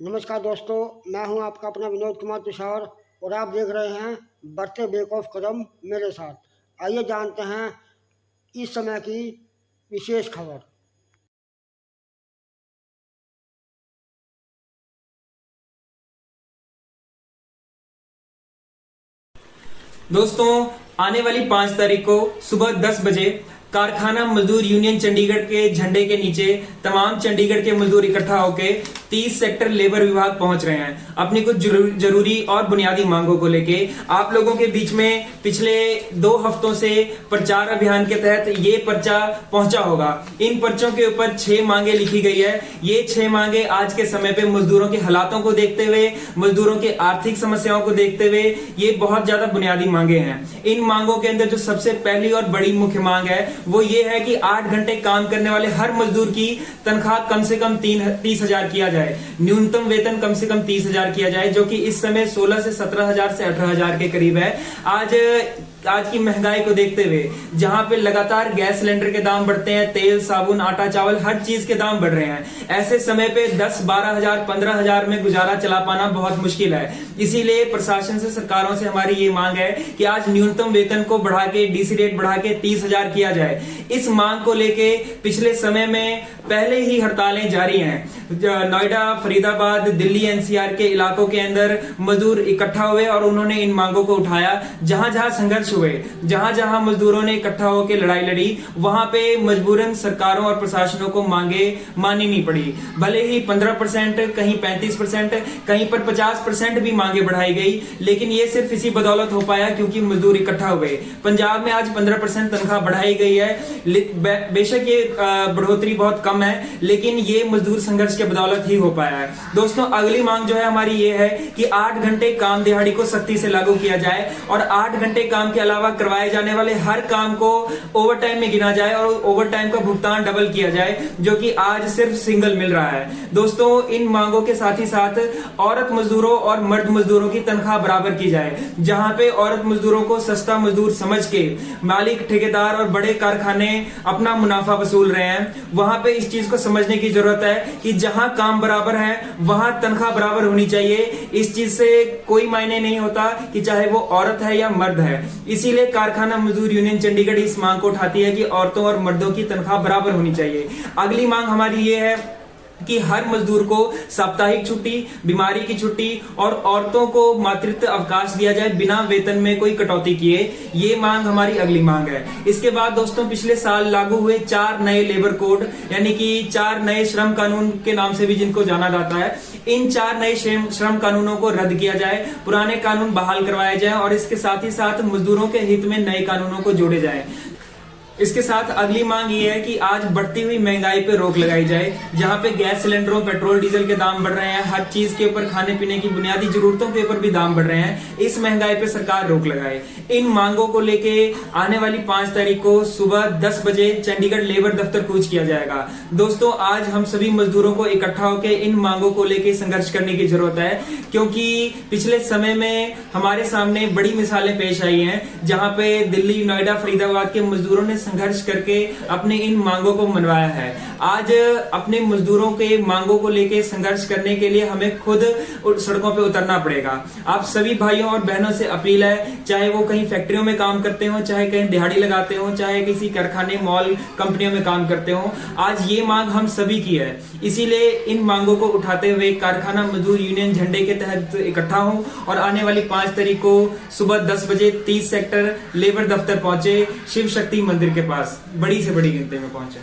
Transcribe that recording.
नमस्कार दोस्तों, मैं हूं आपका अपना विनोद कुमार तुषार और आप देख रहे हैं बढ़ते बेक ऑफ कदम मेरे साथ। आइए जानते हैं इस समय की विशेष खबर। दोस्तों, आने वाली 5 तारीख को सुबह 10 बजे कारखाना मजदूर यूनियन चंडीगढ़ के झंडे के नीचे तमाम चंडीगढ़ के मजदूर इकट्ठा होकर 30 सेक्टर लेबर विभाग पहुंच रहे हैं अपनी कुछ जरूरी और बुनियादी मांगों को लेके। आप लोगों के बीच में पिछले 2 हफ्तों से प्रचार अभियान के तहत ये पर्चा पहुंचा होगा। इन पर्चों के ऊपर 6 मांगे लिखी गई है। ये 6 मांगे आज के समय पे मजदूरों के हालातों को देखते हुए, मजदूरों के आर्थिक समस्याओं को देखते हुए ये बहुत ज्यादा बुनियादी मांगे हैं। इन मांगों के अंदर जो सबसे पहली और बड़ी मुख्य मांग है वो ये है कि 8 घंटे काम करने वाले हर मजदूर की तनख्वाह कम से कम 30,000 किया जाए। न्यूनतम वेतन कम से कम 30,000 किया जाए, जो कि इस समय 16 से 17,000 से 18,000 के करीब है। आज की महंगाई को देखते हुए, जहां पे लगातार गैस सिलेंडर के दाम बढ़ते हैं, तेल, साबुन, आटा, चावल, हर चीज के दाम बढ़ रहे हैं। ऐसे समय पे 10, 12,000, 15,000 में गुजारा चला पाना बहुत मुश्किल है। इसीलिए प्रशासन से, सरकारों से हमारी ये मांग है कि आज न्यूनतम वेतन को बढ़ा के, डीसी रेट बढ़ा के 30,000 किया जाए। इस मांग को लेके पिछले समय में पहले ही हड़तालें जारी हैं। नोएडा, फरीदाबाद, दिल्ली, एनसीआर के इलाकों के अंदर मजदूर इकट्ठा हुए और उन्होंने इन मांगों को उठाया। जहां जहां संघर्ष हुए, जहां जहां मजदूरों ने इकट्ठा होकर लड़ाई लड़ी, वहां पे मजबूरन सरकारों और प्रशासनों को मांगे माननी नहीं पड़ी। भले ही 15%, कहीं 35%, कहीं पर 50% भी मांगे बढ़ाई गई, लेकिन ये सिर्फ इसी बदौलत हो पाया क्योंकि मजदूर इकट्ठा हुए। पंजाब में आज 15% तनख्वाह बढ़ाई गई है। बेशक ये बढ़ोतरी बहुत कम है, लेकिन ये मजदूर संघर्ष के बदौलत ही हो पाया है। दोस्तों, अगली मांग जो है हमारी ये है कि 8 घंटे काम दिहाड़ी को सख्ती से लागू किया जाए और 8 घंटे काम के अलावा करवाए जाने वाले हर काम को ओवर टाइम में गिना जाए और ओवर टाइम का भुगतान डबल किया जाए, जो कि आज सिर्फ सिंगल मिल रहा है। दोस्तों, इन मांगों के साथ ही साथ औरत मजदूरों और मर्द मजदूरों की तनख्वाह बराबर की जाए। जहां पे औरत मजदूरों को सस्ता मजदूर समझ के मालिक, ठेकेदार और बड़े कारखाने अपना मुनाफा वसूल रहे हैं, वहां पे इस चीज को समझने की जरूरत है कि जहां काम बराबर है वहां तनख्वाह बराबर होनी चाहिए। इस चीज से कोई मायने नहीं होता कि चाहे वो औरत है या मर्द है। इसीलिए कारखाना मजदूर यूनियन चंडीगढ़ इस मांग को उठाती है कि औरतों और मर्दों की तनख्वाह बराबर होनी चाहिए। अगली मांग हमारी ये है कि हर मजदूर को साप्ताहिक छुट्टी, बीमारी की छुट्टी और औरतों को मातृत्व अवकाश दिया जाए बिना वेतन में कोई कटौती किए। ये मांग हमारी अगली मांग है। इसके बाद दोस्तों, पिछले साल लागू हुए 4 नए लेबर कोड, यानी कि 4 नए श्रम कानून के नाम से भी जिनको जाना जाता है, इन 4 नए श्रम कानूनों को रद्द किया जाए, पुराने कानून बहाल करवाए जाए और इसके साथ ही साथ मजदूरों के हित में नए कानूनों को जोड़े जाए। इसके साथ अगली मांग ये है कि आज बढ़ती हुई महंगाई पे रोक लगाई जाए। जहां पे गैस सिलेंडरों, पेट्रोल, डीजल के दाम बढ़ रहे हैं, हर चीज के ऊपर, खाने पीने की बुनियादी जरूरतों के ऊपर भी दाम बढ़ रहे हैं, इस महंगाई पे सरकार रोक लगाए। इन मांगों को लेके आने वाली 5 तारीख को सुबह 10 बजे चंडीगढ़ लेबर दफ्तर कूच किया जाएगा। दोस्तों, आज हम सभी मजदूरों को इकट्ठा होकर इन मांगों को लेकर संघर्ष करने की जरूरत है, क्योंकि पिछले समय में हमारे सामने बड़ी मिसालें पेश आई हैं, जहां पे दिल्ली, नोएडा, फरीदाबाद के मजदूरों ने संघर्ष करके अपने इन मांगों को मनवाया है। आज अपने मजदूरों के मांगों को लेकर संघर्ष करने के लिए हमें खुद सड़कों पे उतरना पड़ेगा। आप सभी भाइयों और बहनों से अपील है, चाहे वो कहीं फैक्ट्रियों में काम करते हो, चाहे कहीं दिहाड़ी लगाते हो, चाहे किसी कारखाने, मॉल, कंपनियों में काम करते हो, आज ये मांग हम सभी की है। इसीलिए इन मांगों को उठाते हुए कारखाना मजदूर यूनियन झंडे के तहत इकट्ठा हो और आने वाली 5 तारीख को सुबह 10 बजे 30 सेक्टर लेबर दफ्तर पहुंचे, शिव शक्ति मंदिर के पास बड़ी से बड़ी गिनती में पहुंचे।